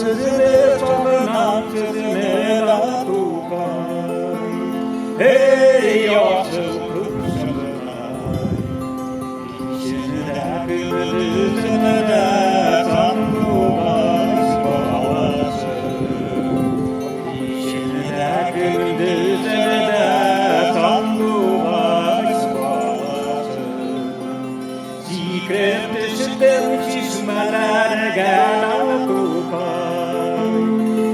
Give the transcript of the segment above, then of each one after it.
sözüne çalınan sözüne la tukay. Hey yaşıl kurşununa, işini de gündüzünü de sanduğaç bağlasın. İşini de gündüzünü de sanduğaç bağlasın. Zikret ışıktan çizmelere gel tukay.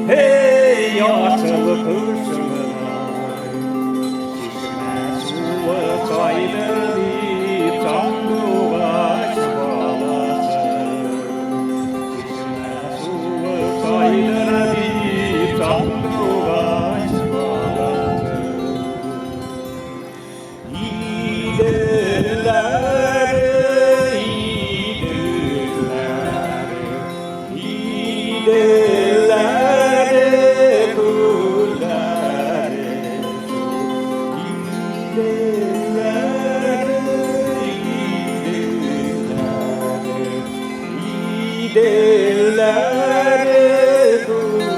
Hey yaşıl kurşununa, çizme suyu kaydırıp sanduğaç bağlasın. Çizme suyu kaydırıp sanduğaç bağlasın. İyidirler, iyidirler, iyidirler, kullar, iyidirler, iyidirler, kullar.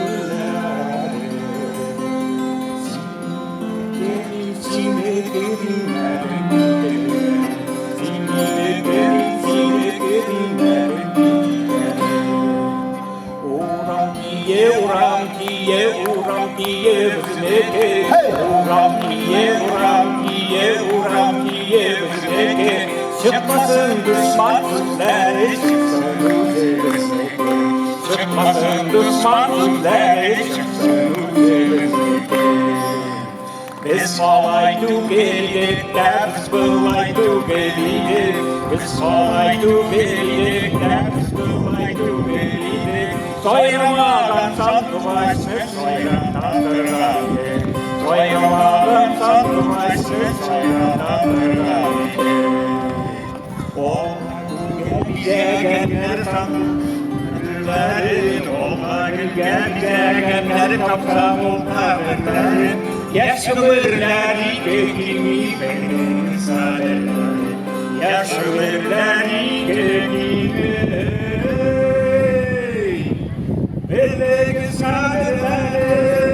Çıkmasın düşman sözleri, çıksın üzerimize. Çıkmasın düşman sözleri, çıksın üzerimize. Biz falay tügelikler, biz fılay tügelikler. Biz falay tügelikler, biz fılay tügelikler. Soyamadan sandıvaçlı, soyamadan soyamadan sandıvaçlı, soyamadan. Onlar gelenler sandıkların, onlar gelenler kapsam onların. Yaşılırlar ikimi benim sadeleri, yaşılırlar ikimi. Benim sadeleri.